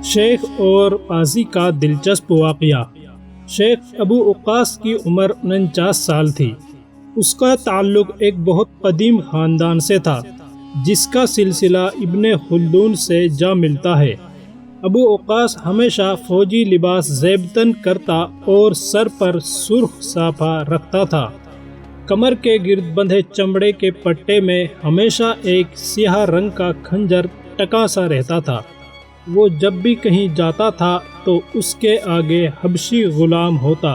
شیخ اور قاضی کا دلچسپ واقعہ۔ شیخ ابو وقاص کی عمر 49 سال تھی۔ اس کا تعلق ایک بہت قدیم خاندان سے تھا جس کا سلسلہ ابن خلدون سے جا ملتا ہے۔ ابو وقاص ہمیشہ فوجی لباس زیبتن کرتا اور سر پر سرخ صافہ رکھتا تھا۔ کمر کے گرد بندھے چمڑے کے پٹے میں ہمیشہ ایک سیاہ رنگ کا خنجر ٹکا سا رہتا تھا۔ وہ جب بھی کہیں جاتا تھا تو اس کے آگے حبشی غلام ہوتا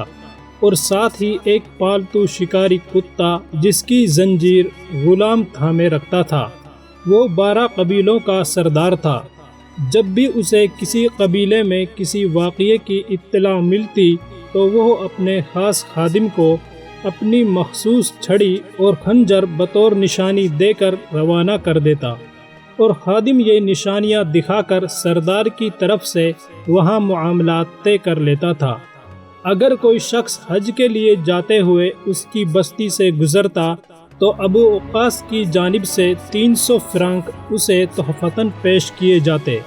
اور ساتھ ہی ایک پالتو شکاری کتا جس کی زنجیر غلام تھامے رکھتا تھا۔ وہ 12 قبیلوں کا سردار تھا۔ جب بھی اسے کسی قبیلے میں کسی واقعے کی اطلاع ملتی تو وہ اپنے خاص خادم کو اپنی مخصوص چھڑی اور خنجر بطور نشانی دے کر روانہ کر دیتا، اور خادم یہ نشانیاں دکھا کر سردار کی طرف سے وہاں معاملات طے کر لیتا تھا۔ اگر کوئی شخص حج کے لیے جاتے ہوئے اس کی بستی سے گزرتا تو ابو وقاص کی جانب سے 300 فرانک اسے تحفتاً پیش کیے جاتے،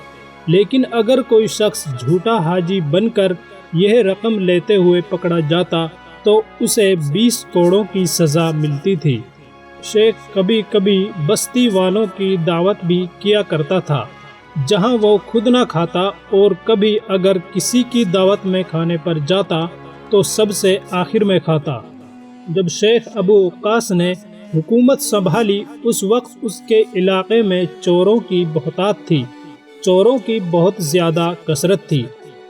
لیکن اگر کوئی شخص جھوٹا حاجی بن کر یہ رقم لیتے ہوئے پکڑا جاتا تو اسے 20 کوڑوں کی سزا ملتی تھی۔ شیخ کبھی کبھی بستی والوں کی دعوت بھی کیا کرتا تھا جہاں وہ خود نہ کھاتا، اور کبھی اگر کسی کی دعوت میں کھانے پر جاتا تو سب سے آخر میں کھاتا۔ جب شیخ ابو وقاص نے حکومت سنبھالی اس وقت اس کے علاقے میں چوروں کی بہتات تھی، چوروں کی بہت زیادہ کثرت تھی۔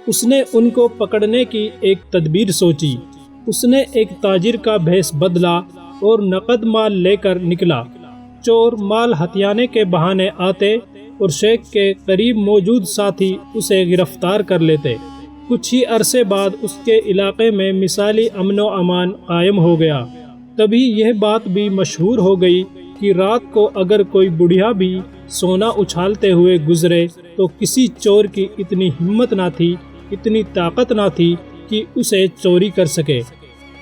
اس نے ان کو پکڑنے کی ایک تدبیر سوچی۔ اس نے ایک تاجر کا بھیس بدلا اور نقد مال لے کر نکلا۔ چور مال ہتھیانے کے بہانے آتے اور شیخ کے قریب موجود ساتھی اسے گرفتار کر لیتے۔ کچھ ہی عرصے بعد اس کے علاقے میں مثالی امن و امان قائم ہو گیا۔ تبھی یہ بات بھی مشہور ہو گئی کہ رات کو اگر کوئی بڑھیا بھی سونا اچھالتے ہوئے گزرے تو کسی چور کی اتنی ہمت نہ تھی، اتنی طاقت نہ تھی کہ اسے چوری کر سکے۔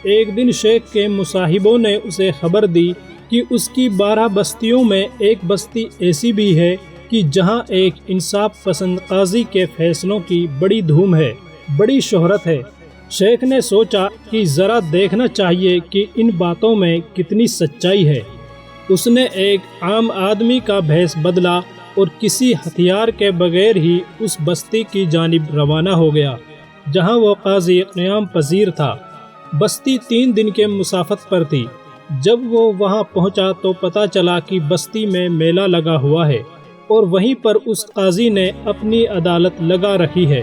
ایک دن شیخ کے مصاحبوں نے اسے خبر دی کہ اس کی 12 بستیوں میں ایک بستی ایسی بھی ہے کہ جہاں ایک انصاف پسند قاضی کے فیصلوں کی بڑی دھوم ہے، بڑی شہرت ہے۔ شیخ نے سوچا کہ ذرا دیکھنا چاہیے کہ ان باتوں میں کتنی سچائی ہے۔ اس نے ایک عام آدمی کا بھیس بدلا اور کسی ہتھیار کے بغیر ہی اس بستی کی جانب روانہ ہو گیا جہاں وہ قاضی قیام پذیر تھا۔ بستی 3 دن کے مسافت پر تھی۔ جب وہ وہاں پہنچا تو پتہ چلا کہ بستی میں میلہ لگا ہوا ہے اور وہیں پر اس قاضی نے اپنی عدالت لگا رکھی ہے۔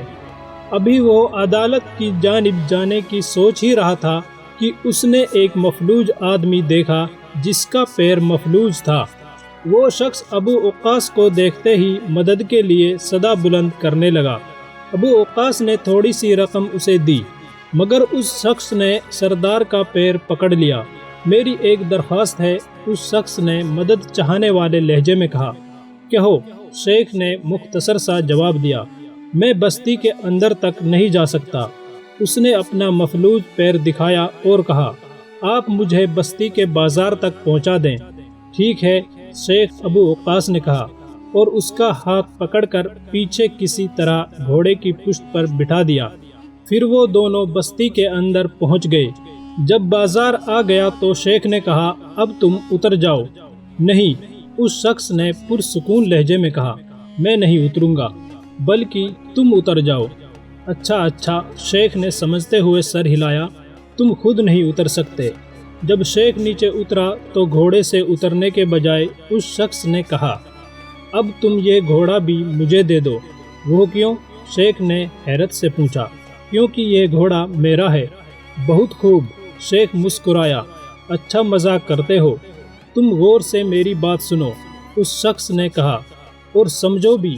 ابھی وہ عدالت کی جانب جانے کی سوچ ہی رہا تھا کہ اس نے ایک مفلوج آدمی دیکھا جس کا پیر مفلوج تھا۔ وہ شخص ابو وقاص کو دیکھتے ہی مدد کے لیے صدا بلند کرنے لگا۔ ابو وقاص نے تھوڑی سی رقم اسے دی، مگر اس شخص نے سردار کا پیر پکڑ لیا۔ میری ایک درخواست ہے، اس شخص نے مدد چاہنے والے لہجے میں کہا۔ کہو، شیخ نے مختصر سا جواب دیا۔ میں بستی کے اندر تک نہیں جا سکتا۔ اس نے اپنا مفلوج پیر دکھایا اور کہا، آپ مجھے بستی کے بازار تک پہنچا دیں۔ ٹھیک ہے، شیخ ابو وقاص نے کہا، اور اس کا ہاتھ پکڑ کر پیچھے کسی طرح گھوڑے کی پشت پر بٹھا دیا۔ پھر وہ دونوں بستی کے اندر پہنچ گئے۔ جب بازار آ گیا تو شیخ نے کہا، اب تم اتر جاؤ۔ نہیں، اس شخص نے پرسکون لہجے میں کہا، میں نہیں اتروں گا، بلکہ تم اتر جاؤ۔ اچھا، شیخ نے سمجھتے ہوئے سر ہلایا، تم خود نہیں اتر سکتے۔ جب شیخ نیچے اترا تو گھوڑے سے اترنے کے بجائے اس شخص نے کہا، اب تم یہ گھوڑا بھی مجھے دے دو۔ وہ کیوں؟ شیخ نے حیرت سے پوچھا۔ کیونکہ یہ گھوڑا میرا ہے۔ بہت خوب، شیخ مسکرایا، اچھا مذاق کرتے ہو۔ تم غور سے میری بات سنو، اس شخص نے کہا، اور سمجھو بھی۔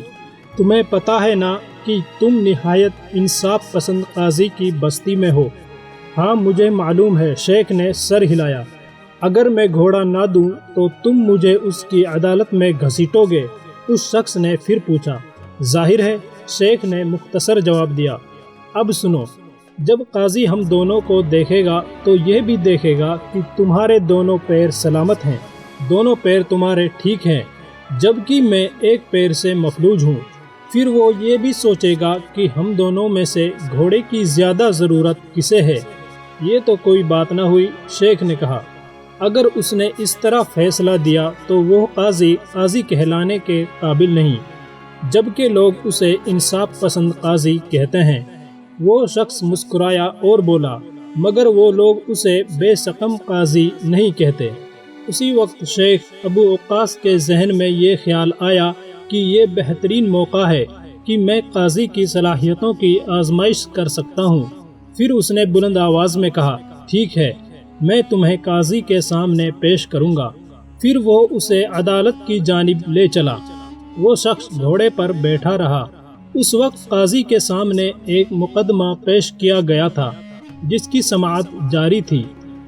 تمہیں پتہ ہے نا کہ تم نہایت انصاف پسند قاضی کی بستی میں ہو۔ ہاں مجھے معلوم ہے، شیخ نے سر ہلایا۔ اگر میں گھوڑا نہ دوں تو تم مجھے اس کی عدالت میں گھسیٹو گے؟ اس شخص نے پھر پوچھا۔ ظاہر ہے، شیخ نے مختصر جواب دیا۔ اب سنو، جب قاضی ہم دونوں کو دیکھے گا تو یہ بھی دیکھے گا کہ تمہارے دونوں پیر سلامت ہیں، دونوں پیر تمہارے ٹھیک ہیں، جبکہ میں ایک پیر سے مفلوج ہوں۔ پھر وہ یہ بھی سوچے گا کہ ہم دونوں میں سے گھوڑے کی زیادہ ضرورت کسے ہے۔ یہ تو کوئی بات نہ ہوئی، شیخ نے کہا۔ اگر اس نے اس طرح فیصلہ دیا تو وہ قاضی کہلانے کے قابل نہیں، جبکہ لوگ اسے انصاف پسند قاضی کہتے ہیں۔ وہ شخص مسکرایا اور بولا، مگر وہ لوگ اسے بے سقم قاضی نہیں کہتے۔ اسی وقت شیخ ابو وقاص کے ذہن میں یہ خیال آیا کہ یہ بہترین موقع ہے کہ میں قاضی کی صلاحیتوں کی آزمائش کر سکتا ہوں۔ پھر اس نے بلند آواز میں کہا، ٹھیک ہے، میں تمہیں قاضی کے سامنے پیش کروں گا۔ پھر وہ اسے عدالت کی جانب لے چلا۔ وہ شخص گھوڑے پر بیٹھا رہا۔ اس وقت قاضی کے سامنے ایک مقدمہ پیش کیا گیا تھا جس کی سماعت جاری تھی۔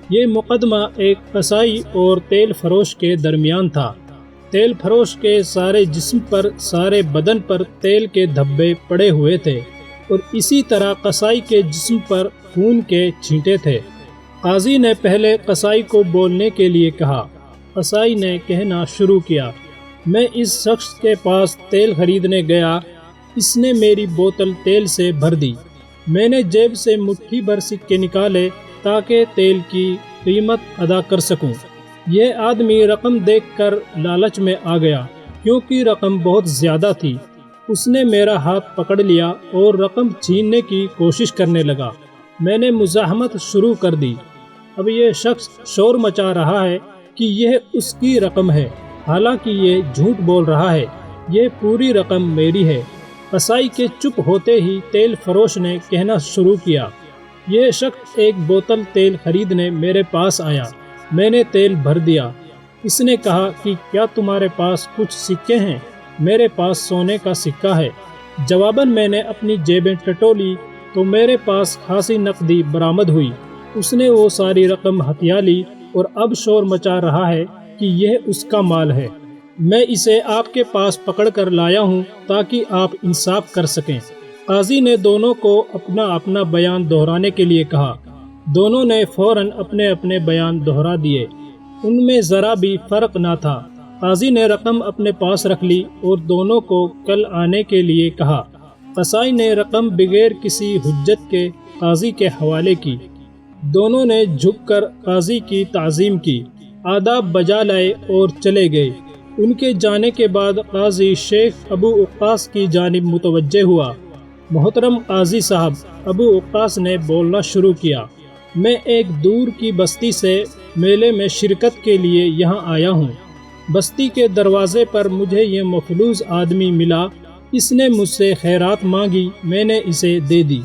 یہ مقدمہ ایک قصائی اور تیل فروش کے درمیان تھا۔ تیل فروش کے سارے جسم پر، سارے بدن پر تیل کے دھبے پڑے ہوئے تھے اور اسی طرح قصائی کے جسم پر خون کے چھینٹے تھے۔ قاضی نے پہلے قصائی کو بولنے کے لیے کہا۔ قصائی نے کہنا شروع کیا، میں اس شخص کے پاس تیل خریدنے گیا، اس نے میری بوتل تیل سے بھر دی۔ میں نے جیب سے مٹھی بھر سکے نکالے تاکہ تیل کی قیمت ادا کر سکوں۔ یہ آدمی رقم دیکھ کر لالچ میں آ گیا کیونکہ رقم بہت زیادہ تھی۔ اس نے میرا ہاتھ پکڑ لیا اور رقم چھیننے کی کوشش کرنے لگا۔ میں نے مزاحمت شروع کر دی۔ اب یہ شخص شور مچا رہا ہے کہ یہ اس کی رقم ہے، حالانکہ یہ جھوٹ بول رہا ہے، یہ پوری رقم میری ہے۔ قصائی کے چپ ہوتے ہی تیل فروش نے کہنا شروع کیا، یہ شخص ایک بوتل تیل خریدنے میرے پاس آیا، میں نے تیل بھر دیا۔ اس نے کہا کہ کیا تمہارے پاس کچھ سکے ہیں؟ میرے پاس سونے کا سکہ ہے۔ جواباً میں نے اپنی جیبیں ٹٹولی تو میرے پاس خاصی نقدی برآمد ہوئی۔ اس نے وہ ساری رقم ہتھیا لی اور اب شور مچا رہا ہے کہ یہ اس کا مال ہے۔ میں اسے آپ کے پاس پکڑ کر لایا ہوں تاکہ آپ انصاف کر سکیں۔ قاضی نے دونوں کو اپنا اپنا بیان دہرانے کے لیے کہا۔ دونوں نے فوراً اپنے اپنے بیان دہرا دیے۔ ان میں ذرا بھی فرق نہ تھا۔ قاضی نے رقم اپنے پاس رکھ لی اور دونوں کو کل آنے کے لیے کہا۔ قصائی نے رقم بغیر کسی حجت کے قاضی کے حوالے کی۔ دونوں نے جھک کر قاضی کی تعظیم کی، آداب بجا لائے اور چلے گئے۔ ان کے جانے کے بعد قاضی شیخ ابو وقاص کی جانب متوجہ ہوا۔ محترم قاضی صاحب، ابو وقاص نے بولنا شروع کیا، میں ایک دور کی بستی سے میلے میں شرکت کے لیے یہاں آیا ہوں۔ بستی کے دروازے پر مجھے یہ مفلوج آدمی ملا۔ اس نے مجھ سے خیرات مانگی، میں نے اسے دے دی۔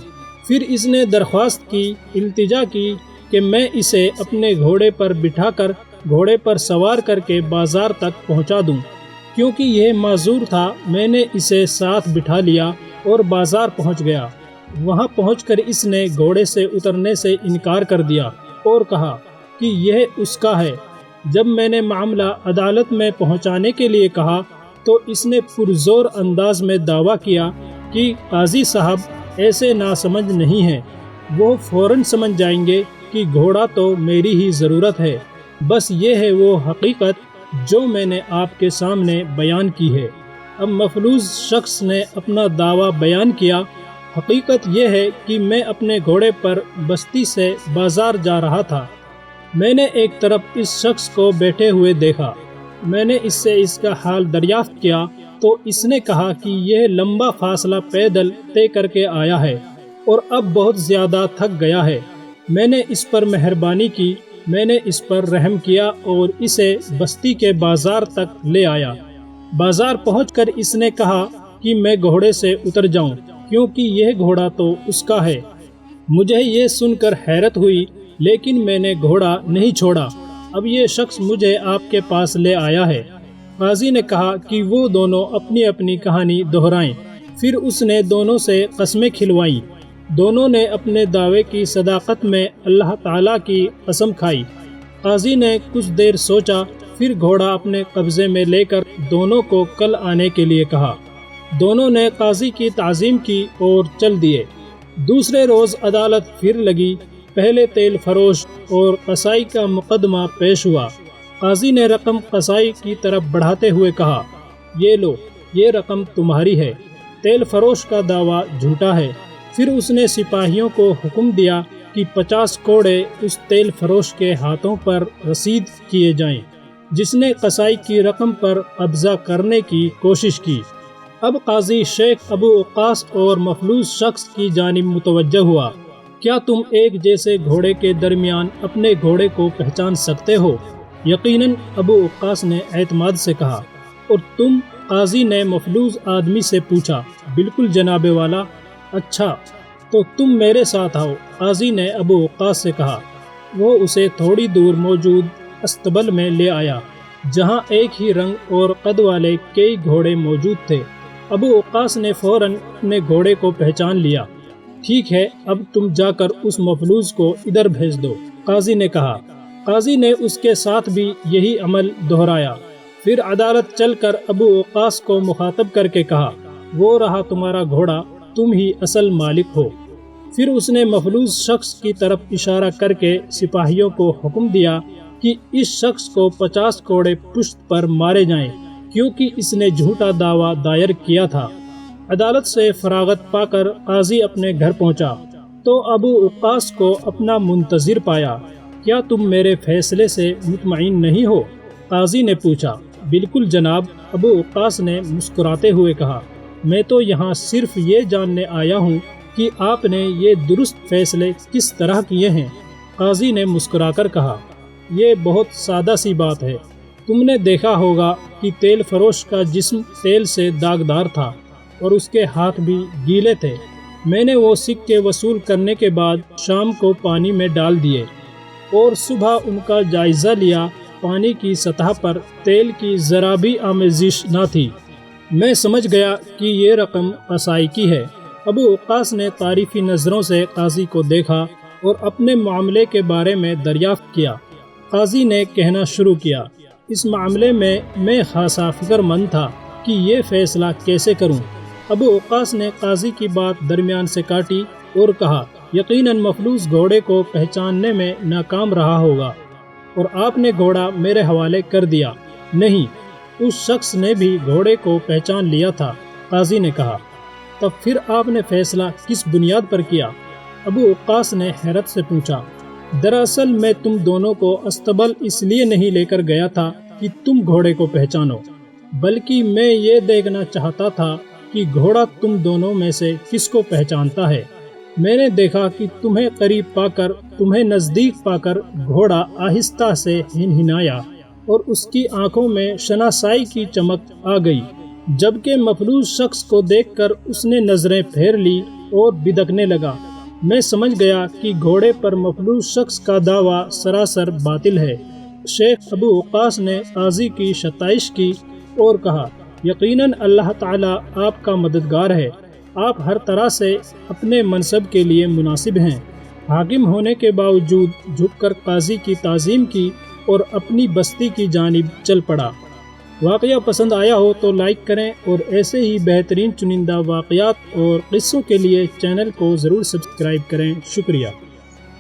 پھر اس نے درخواست کی، التجا کی کہ میں اسے اپنے گھوڑے پر بٹھا کر گھوڑے پر سوار کر کے بازار تک پہنچا دوں۔ کیونکہ یہ معذور تھا، میں نے اسے ساتھ بٹھا لیا اور بازار پہنچ گیا۔ وہاں پہنچ کر اس نے گھوڑے سے اترنے سے انکار کر دیا اور کہا کہ یہ اس کا ہے۔ جب میں نے معاملہ عدالت میں پہنچانے کے لیے کہا تو اس نے پرزور انداز میں دعویٰ کیا کہ قاضی صاحب ایسے ناسمجھ نہیں ہیں، وہ فوراً سمجھ جائیں گے کہ گھوڑا تو میری ہی ضرورت ہے، بس یہ ہے وہ حقیقت جو میں نے آپ کے سامنے بیان کی ہے۔ اب مفلوج شخص نے اپنا دعویٰ بیان کیا۔ حقیقت یہ ہے کہ میں اپنے گھوڑے پر بستی سے بازار جا رہا تھا۔ میں نے ایک طرف اس شخص کو بیٹھے ہوئے دیکھا۔ میں نے اس سے اس کا حال دریافت کیا تو اس نے کہا کہ یہ لمبا فاصلہ پیدل طے کر کے آیا ہے اور اب بہت زیادہ تھک گیا ہے۔ میں نے اس پر مہربانی کی، میں نے اس پر رحم کیا اور اسے بستی کے بازار تک لے آیا۔ بازار پہنچ کر اس نے کہا کہ میں گھوڑے سے اتر جاؤں کیونکہ یہ گھوڑا تو اس کا ہے۔ مجھے یہ سن کر حیرت ہوئی، لیکن میں نے گھوڑا نہیں چھوڑا۔ اب یہ شخص مجھے آپ کے پاس لے آیا ہے۔ قاضی نے کہا کہ وہ دونوں اپنی اپنی کہانی دہرائیں۔ پھر اس نے دونوں سے قسمیں کھلوائیں۔ دونوں نے اپنے دعوے کی صداقت میں اللہ تعالیٰ کی قسم کھائی۔ قاضی نے کچھ دیر سوچا، پھر گھوڑا اپنے قبضے میں لے کر دونوں کو کل آنے کے لیے کہا۔ دونوں نے قاضی کی تعظیم کی اور چل دیے۔ دوسرے روز عدالت پھر لگی۔ پہلے تیل فروش اور قصائی کا مقدمہ پیش ہوا۔ قاضی نے رقم قصائی کی طرف بڑھاتے ہوئے کہا، یہ لو، یہ رقم تمہاری ہے۔ تیل فروش کا دعویٰ جھوٹا ہے۔ پھر اس نے سپاہیوں کو حکم دیا کہ 50 کوڑے اس تیل فروش کے ہاتھوں پر رسید کیے جائیں جس نے قصائی کی رقم پر قبضہ کرنے کی کوشش کی۔ اب قاضی شیخ ابو وقاص اور مفلوج شخص کی جانب متوجہ ہوا۔ کیا تم ایک جیسے گھوڑے کے درمیان اپنے گھوڑے کو پہچان سکتے ہو؟ یقیناً، ابو وقاص نے اعتماد سے کہا۔ اور تم؟ قاضی نے مفلوج آدمی سے پوچھا۔ بالکل جناب والا۔ اچھا، تو تم میرے ساتھ آؤ، قاضی نے ابو وقاص سے کہا۔ وہ اسے تھوڑی دور موجود استبل میں لے آیا جہاں ایک ہی رنگ اور قد والے کئی گھوڑے موجود تھے۔ ابو وقاص نے فوراً اپنے گھوڑے کو پہچان لیا۔ ٹھیک ہے، اب تم جا کر اس مفلوج کو ادھر بھیج دو، قاضی نے کہا۔ قاضی نے اس کے ساتھ بھی یہی عمل دہرایا۔ پھر عدالت چل کر ابو وقاص کو مخاطب کر کے کہا، وہ رہا تمہارا گھوڑا، تم ہی اصل مالک ہو۔ پھر اس نے مفلوج شخص کی طرف اشارہ کر کے سپاہیوں کو حکم دیا کہ اس شخص کو 50 کوڑے پشت پر مارے جائیں کیونکہ اس نے جھوٹا دعویٰ دائر کیا تھا۔ عدالت سے فراغت پا کر قاضی اپنے گھر پہنچا تو ابو وقاص کو اپنا منتظر پایا۔ کیا تم میرے فیصلے سے مطمئن نہیں ہو؟ قاضی نے پوچھا۔ بالکل جناب، ابو وقاص نے مسکراتے ہوئے کہا۔ میں تو یہاں صرف یہ جاننے آیا ہوں کہ آپ نے یہ درست فیصلے کس طرح کیے ہیں۔ قاضی نے مسکرا کر کہا، یہ بہت سادہ سی بات ہے۔ تم نے دیکھا ہوگا کہ تیل فروش کا جسم تیل سے داغدار تھا اور اس کے ہاتھ بھی گیلے تھے۔ میں نے وہ سکے وصول کرنے کے بعد شام کو پانی میں ڈال دیے اور صبح ان کا جائزہ لیا۔ پانی کی سطح پر تیل کی ذرا بھی آمیزش نہ تھی۔ میں سمجھ گیا کہ یہ رقم قصائی کی ہے۔ ابو وقاص نے تعریفی نظروں سے قاضی کو دیکھا اور اپنے معاملے کے بارے میں دریافت کیا۔ قاضی نے کہنا شروع کیا، اس معاملے میں میں خاصا فکر مند تھا کہ یہ فیصلہ کیسے کروں۔ ابو وقاص نے قاضی کی بات درمیان سے کاٹی اور کہا، یقیناً مفلوج گھوڑے کو پہچاننے میں ناکام رہا ہوگا اور آپ نے گھوڑا میرے حوالے کر دیا۔ نہیں، اس شخص نے بھی گھوڑے کو پہچان لیا تھا، قاضی نے کہا۔ تب پھر آپ نے فیصلہ کس بنیاد پر کیا؟ ابو وقاص نے حیرت سے پوچھا۔ دراصل میں تم دونوں کو استبل اس لیے نہیں لے کر گیا تھا کہ تم گھوڑے کو پہچانو، بلکہ میں یہ دیکھنا چاہتا تھا کہ گھوڑا تم دونوں میں سے کس کو پہچانتا ہے۔ میں نے دیکھا کہ تمہیں قریب پا کر، تمہیں نزدیک پا کر گھوڑا آہستہ سے ہنہنایا اور اس کی آنکھوں میں شناسائی کی چمک آ گئی، جبکہ مفلوج شخص کو دیکھ کر اس نے نظریں پھیر لی اور بدکنے لگا۔ میں سمجھ گیا کہ گھوڑے پر مفلوج شخص کا دعویٰ سراسر باطل ہے۔ شیخ ابو وقاص نے قاضی کی ستائش کی اور کہا، یقیناً اللہ تعالیٰ آپ کا مددگار ہے، آپ ہر طرح سے اپنے منصب کے لیے مناسب ہیں۔ حاکم ہونے کے باوجود جھک کر قاضی کی تعظیم کی اور اپنی بستی کی جانب چل پڑا۔ واقعہ پسند آیا ہو تو لائک کریں اور ایسے ہی بہترین چنندہ واقعات اور قصوں کے لیے چینل کو ضرور سبسکرائب کریں۔ شکریہ۔